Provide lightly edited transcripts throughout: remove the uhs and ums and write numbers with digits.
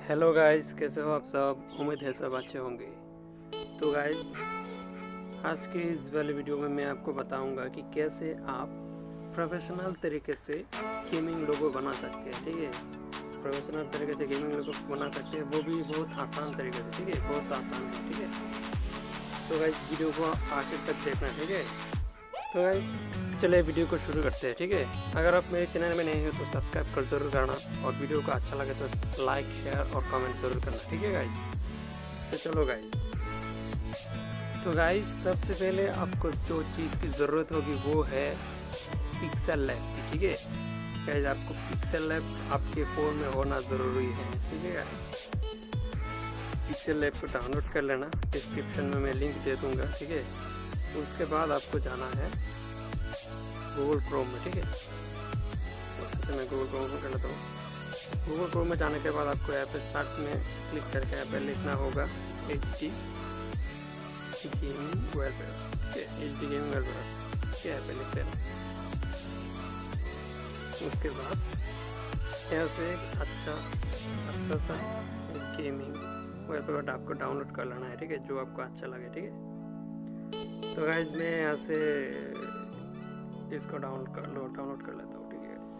Hello guys, कैसे हो आप सब। उम्मीद है सब अच्छे होंगे। तो गाइस, आज की इस वाले वीडियो में मैं आपको बताऊंगा कि कैसे आप प्रोफेशनल तरीके से गेमिंग लोगो बना सकते हैं। ठीक है, प्रोफेशनल तरीके से गेमिंग लोगो बना सकते हैं, वो भी बहुत आसान तरीके से। ठीक है, बहुत आसान है। ठीक है, तो गाइस वीडियो को आखिर तक देखना। ठीक है, तो गाइस चलिए वीडियो को शुरू करते हैं। ठीक है, अगर आप मेरे चैनल में नए हो तो सब्सक्राइब कर जरूर करना, और वीडियो को अच्छा लगे तो लाइक शेयर और कमेंट जरूर करना। ठीक है गाइस, तो चलो गाइस। तो गाइस सबसे पहले आपको जो चीज़ की ज़रूरत होगी वो है पिक्सेल लैब की। ठीक है गाइस, आपको पिक्सेल लैब आपके फ़ोन में होना ज़रूरी है। ठीक है गाइस, पिक्सेल लैब को डाउनलोड कर लेना, डिस्क्रिप्शन में मैं लिंक दे दूँगा। ठीक है, उसके बाद आपको जाना है गूगल क्रोम में। ठीक है, तो मैं गूगल क्रोम में कर लेता हूँ। गूगल क्रोम में जाने के बाद आपको यहाँ पे सर्च में क्लिक करके यहाँ पे लिखना होगा HD gaming welfare. HD gaming welfare यहाँ पे लिख देना। उसके बाद यहाँ से एक अच्छा सा गेमिंग वेलफेयर आपको डाउनलोड कर लेना है। ठीक है, जो आपको अच्छा लगे। ठीक है, तो गाइस मैं यहाँ से इसको डाउनलोड कर लेता हूँ। ठीक है गाइस,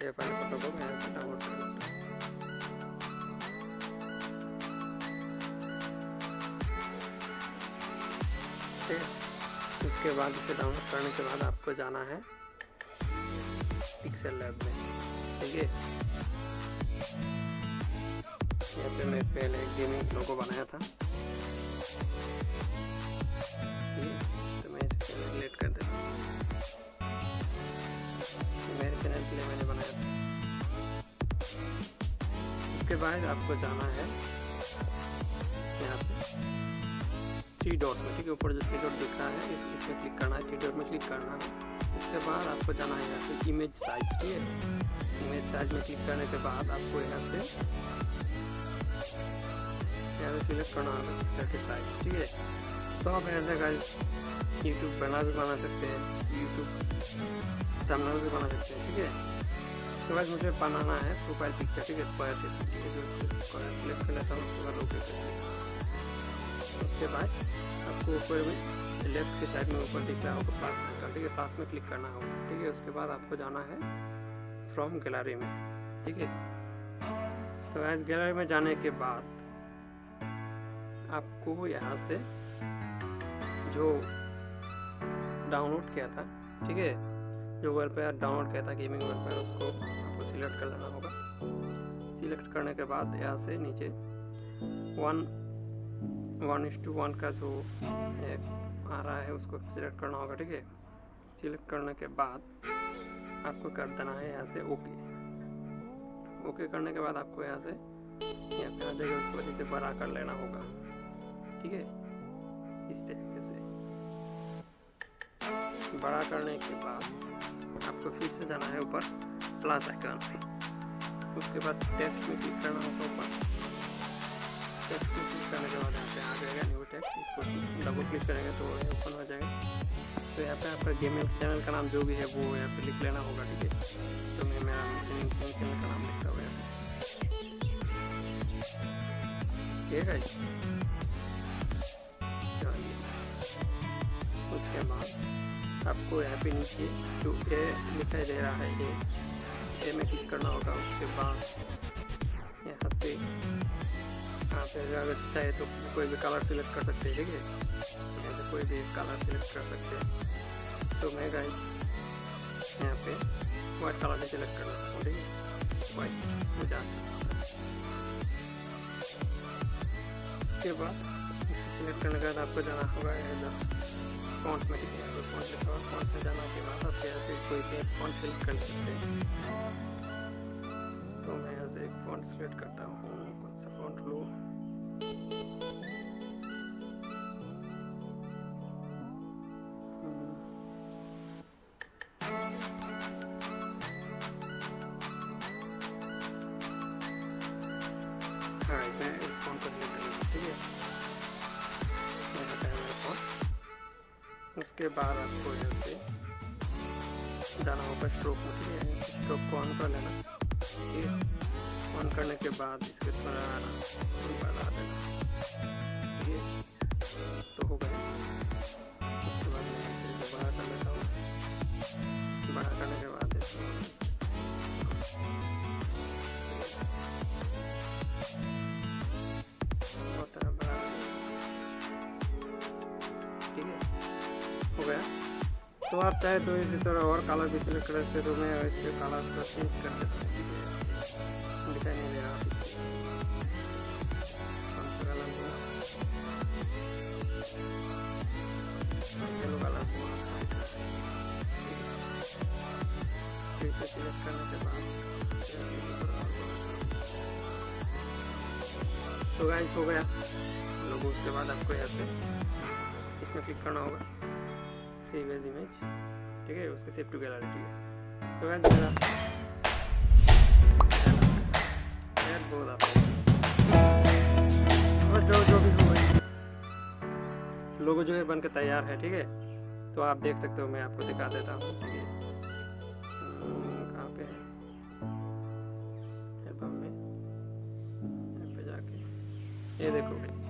ये फाइल फोटो को मैं यहाँ से डाउनलोड कर लेता हूँ। ठीक है, उसके बाद इसे डाउनलोड करने के बाद आपको जाना है पिक्सेल लैब में। ठीक है, यहाँ पे मैं पहले गेमिंग लोगो बनाया था, तो मैं इसे पहले डिलीट कर देता हूँ। मेरे चैनल के लिए मैंने बनाया था। उसके बाद आपको जाना है यहाँ पे 3 डॉट में। ठीक है, ऊपर जो 3 डॉट दिख रहा है इसमें क्लिक करना है, 3 डॉट में क्लिक करना है। उसके बाद आपको जाना है यहाँ पे इमेज साइज। ठीक है, इमेज साइज में क्लिक करने के बाद आपको यहाँ से सिलेक्ट करना होगा पिक्चर के साइज। ठीक है, तो आप ऐसे गाइस यूट्यूब भी बना सकते हैं, यूट्यूब थंबनेल भी बना सकते हैं। ठीक है, तो गाइस मुझे बनाना है प्रोफाइल पिक्चर। ठीक है, स्क्वायर शेप। ठीक है, स्क्वायर सिलेक्ट कर लेता हूँ। उसके बाद ओके कर लेता हूँ। उसके बाद आपको ऊपर में लेफ्ट के साइड में ऊपर दिख रहा होगा प्लस आइकन। ठीक है, प्लस में क्लिक करना होगा। ठीक है, उसके बाद आपको जाना है फ्रॉम गैलरी में। ठीक है, तो गाइस गैलरी में जाने के बाद आपको यहाँ से जो डाउनलोड किया था, ठीक है, जो वेलफेयर डाउनलोड किया था गेमिंग वेलफेयर, उसको आपको सिलेक्ट कर लेना होगा। सिलेक्ट करने के बाद यहाँ से नीचे 1:1 का जो आ रहा है उसको सिलेक्ट करना होगा। ठीक है, सिलेक्ट करने के बाद आपको कर देना है यहाँ से ओके करने के बाद आपको यहाँ पे आ जाएगा। उसको वजह से बड़ा कर लेना होगा। ठीक है, इस तरीके से बड़ा करने के बाद आपको फिर से जाना है ऊपर प्लस आइकन पे। उसके बाद टेक्स्ट में क्लिक करना होगा। ऊपर टेक्स्ट में क्लिक करने के बाद यहाँ पे आ जाएगा न्यू टेक्स्ट। इसको डबल क्लिक करेंगे तो ओपन हो जाएगा। तो यहाँ पे आपका गेमिंग चैनल का नाम जो भी है वो यहाँ पे लिख लेना होगा। ठीक है, तो मैं मेरा चैनल का नाम लिखता हूँ यहाँ पे। ठीक है, उसके बाद आपको यहाँ पे नीचे जो ए दिखाई दे रहा है ए में क्लिक करना होगा। उसके बाद यहाँ से आप अगर चाहे तो कोई भी कलर सिलेक्ट कर सकते हैं। ठीक है, यहाँ से कोई भी कलर सिलेक्ट कर सकते हैं। तो मैं गाइस यहाँ पे वाइट कलर से सिलेक्ट करना चाहता हूँ। ठीक है, वाइट मुझे उसके बाद सिलेक्ट करने के बाद आपको जाना होगा इधर फॉन्ट में। ठीक है, तो फॉन्ट लिखा हुआ फॉन्ट में जाने के बाद आप यहाँ से कोई भी फॉन्ट सिलेक्ट कर सकते हैं। तो मैं यहाँ से एक फॉन्ट सिलेक्ट करता हूँ। कौन सा फॉन्ट लूँ? हाँ, मैं इस फॉन्ट को सिलेक्ट करूँगा। ठीक है, यहाँ पे है मेरा फॉन्ट। उसके बाद आपको यहाँ पे जाना होगा स्ट्रोक में। ठीक है, स्ट्रोक को ऑन कर लेना। ठीक है, ऑन करने के बाद इसके थोड़ा बढ़ा देना, ठीक है। तो हो गया। उसके बाद मैं इसे बड़ा कर लेता हूँ। बड़ा करने के बाद इसमें बहुत तरह बड़ा, ठीक है, हो गया। तो आप चाहे तो इसी तरह और कलर भी सिलेक्ट कर सकते, तो मैं इसके कलर को चेंज कर देता हूँ, ठीक है। दिखाई नहीं दे रहा येलो कलर को फिर से सिलेक्ट करने के बाद तो गाइस हो गया लोगो। उसके बाद आपको ऐसे इसमें क्लिक करना होगा, सेव एज इमेज, ठीक है, उसके सेव टू गैलरी, ठीक है। तो गाइस मेरा बहुत आता है, जो भी हो लोगो जो है बनकर तैयार है, ठीक है। तो आप देख सकते हो, मैं आपको दिखा देता हूँ, ठीक है। कहाँ पे है एल्बम में, यहाँ पे जाके ये देखो गाइस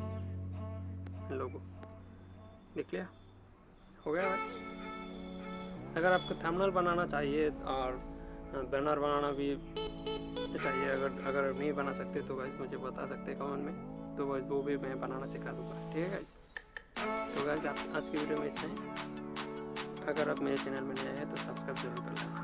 लोगो देख लिया, हो गया भाई। अगर आपको थंबनेल बनाना चाहिए और बैनर बनाना भी चाहिए, अगर नहीं बना सकते तो गाइस मुझे बता सकते हैं कमेंट में, तो वो भी मैं बनाना सिखा दूँगा, ठीक है गाइस। तो गाइस आज की वीडियो में इतना ही। अगर आप मेरे चैनल में नए हैं तो सब्सक्राइब जरूर कर लेना।